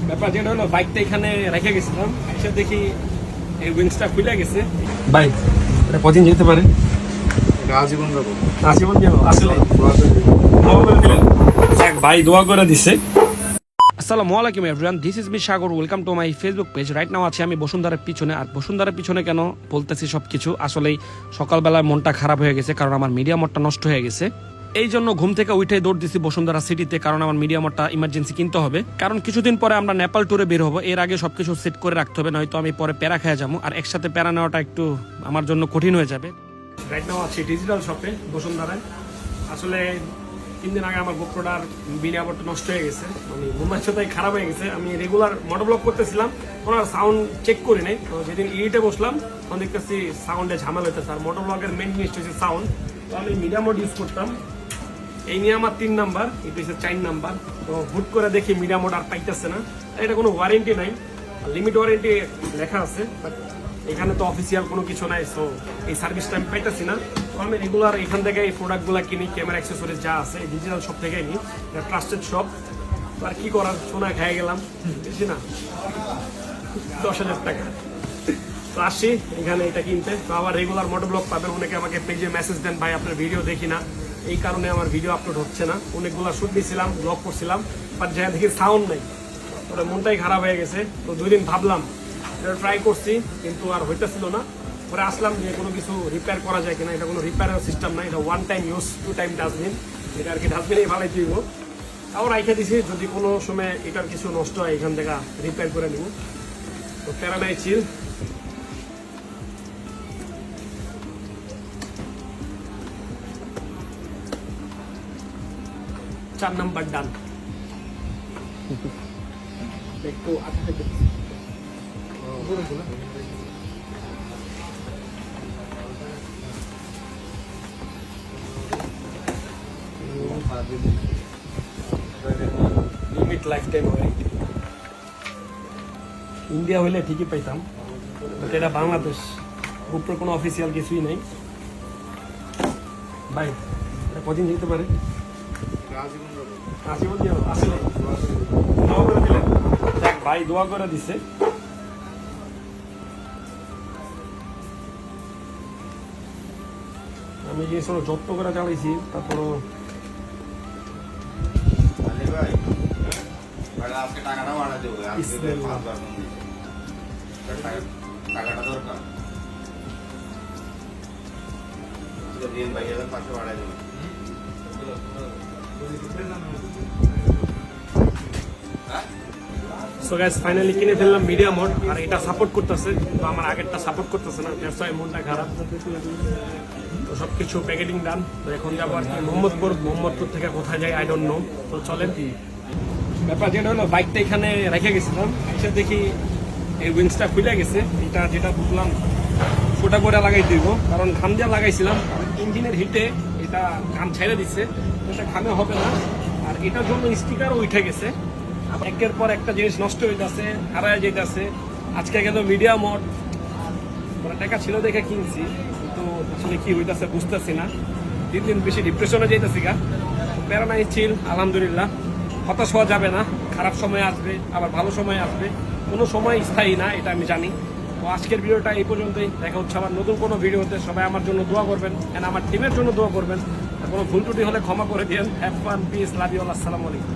ব্যাপার যেটা হলো বাইকটা এখানে রেখে গেছিলাম, এসে দেখি এই উইংসটা খুলে গেছে। বাইক এটা কদিন যেতে পারে? আজীবন যাবো। আজীবন যাবো আসলে। দোয়া করে দিলেন, এক ভাই দোয়া করে দিছে। আসসালামু আলাইকুম everyone, this is me Sagar, welcome to my Facebook page. Right now আছি আমি বসুন্ধরার পিছনে। আর বসুন্ধরার পিছনে কেন বলতেছি সবকিছু আসলেই সকালবেলায় মনটা খারাপ হয়ে গেছে, কারণ আমার মিডিয়া মোডটা নষ্ট হয়ে গেছে। এই জন্য ঘুম থেকে উঠে দৌড় দিছি বসুন্ধরা সিটিতে, কারণ আমার মিডিয়া মোডটা ইমার্জেন্সি কিনতে হবে। কারণ কিছুদিন পরে আমরা নেপাল ট্যুরে বের হবো, এর আগে সবকিছু সেট করে রাখতে হবে, নয়তো আমি পরে প্যারা খেয়ে যাবো। আর একসাথে প্যারা নেওয়াটা একটু আমার জন্য কঠিন হয়ে যাবে। রাইট নাও আছি ডিজিটাল শপে বসুন্ধরায়। আসলে 3 দিন আগে আমার গোপ্রোটার মিডিয়া মোডটা নষ্ট হয়ে গেছে, মানে মুম্বাই সাথে খারাপ হয়ে গেছে। আমি রেগুলার মোটোব্লগ করতেছিলাম, ওনার সাউন্ড চেক করি নাই। তো যেদিন ইডিটে বসলাম তখন দেখতেছি সাউন্ডে ঝামেলা হইতেছে। আর মোটোব্লগের মেন জিনিস হচ্ছে সাউন্ড। তো আমি মিডিয়া মোড ইউজ করতাম, এই নিয়ে আমার 3 নাম্বার, এটা হচ্ছে 4 নাম্বার। তো হুট করে দেখি মিডিয়া মোড আর পাইতেছে না। এটা কোনো ওয়ারেন্টি নাই, লিমিট ওয়ারেন্টি লেখা আছে, বাট এখানে তো অফিসিয়াল কোনো কিছু নাই। সো এই সার্ভিসটা আমি পাইতেছি না। তো আমি রেগুলার এখান থেকে এই প্রোডাক্টগুলো কিনি, ক্যামেরা অ্যাক্সেসরিজ যা আছে এই ডিজিটাল শপ থেকে নিই, ট্রাস্টেড শপ। তো আর কি করার, সোনা খেয়ে গেলাম, বুঝছি না, 10,000 টাকা। তো আসছি এখানে এটা কিনতে। তো আবার রেগুলার মোটোব্লগ পাবেন। অনেকে আমাকে পেজে মেসেজ দেন, ভাই আপনার ভিডিও দেখি না, এই কারণে আমার ভিডিও আপলোড হচ্ছে না। অনেকগুলো শুট দিয়েছিলাম, ব্লগ করছিলাম, বাট যা দেখি সাউন্ড নেই, ওটা মনটাই খারাপ হয়ে গেছে। তো 2 দিন ভাবলাম, এটা ট্রাই করছি, কিন্তু আর হইতেছিল না। পরে আসলাম যে কোনো কিছু রিপেয়ার করা যায় কিনা। এটা কোনো রিপেয়ারের সিস্টেম না, এটা 1 টাইম ইউজ 2 টাইম ডাস্টবিন। এটা আর কি ডাস্টবিনেই ভালোই দিব। তাও রাইখে দিছি, যদি কোনো সময় এটার কিছু নষ্ট হয় এখান থেকে রিপেয়ার করে নিব। তো প্যারাডাই চিল। চার নাম্বার ডান। একটু limit life time warranty. India হইলে ঠিকই পাইতাম, বাট এটা বাংলাদেশ, উপরে কোনো অফিসিয়াল কিছুই নেই। ভাই এটা কদিন যেতে পারে? আজীবন যাবো আসলে। দোয়া করে দিলেন, এক ভাই দোয়া করে দিছে। আমি জিনিসগুলো যত্ন করে চালাইছি, তারপরও টাকাটা বাড়া দেবো, টাকাটা দরকার, 5,000 বাড়াই দেবো। সো গাইস ফাইনালি কিনে ফেললাম মিডিয়া মোড। আর এটা সাপোর্ট করতেছে, তো আমার আগেরটা সাপোর্ট করতেছে না, দ্যাটস ওয়াই মনটা খারাপ। তো সবকিছু প্যাকেটিং ডান। তো এখন যাবো আর কি মোহাম্মদপুর থেকে কোথায় যাই আই ডোন্ট নো। তো চলেন। ব্যাপার যেটা হলো বাইকটা এখানে রেখে গেছিলাম, এসে দেখি এই উইংসটা খুলে গেছে। এটা যেটা বুঝলাম ফোটা করে লাগাই দিব, কারণ ঘাম দিয়ে লাগাইছিলাম, ইঞ্জিনের হিটে এটা ঘাম ছেড়ে দিচ্ছে, এটা ঘামে হবে না। আর এটার জন্য স্টিকারও উঠে গেছে। একের পর একটা জিনিস নষ্ট হইতেছে, হারায় যেতেছে। আজকে গেল মিডিয়া মোড, টাকা ছিল দেখে কিনছি, কিন্তু আসলে কি হইতেছে বুঝতেছি না। দিন দিন বেশি ডিপ্রেশনে যেতেছি গা। প্যারানাই চিল, আলহামদুলিল্লাহ। হতাশ হওয়া যাবে না, খারাপ সময় আসবে, আবার ভালো সময় আসবে, কোনো সময় স্থায়ী না, এটা আমি জানি। তো আজকের ভিডিওটা এই পর্যন্তই। দেখা হচ্ছে আবার নতুন কোনো ভিডিওতে। সবাই আমার জন্য দোয়া করবেন, এন্ড আমার টিমের জন্য দোয়া করবেন। কোনো ভুল ত্রুটি হলে ক্ষমা করে দিন। Have fun, peace, love you all, আসসালামু আলাইকুম।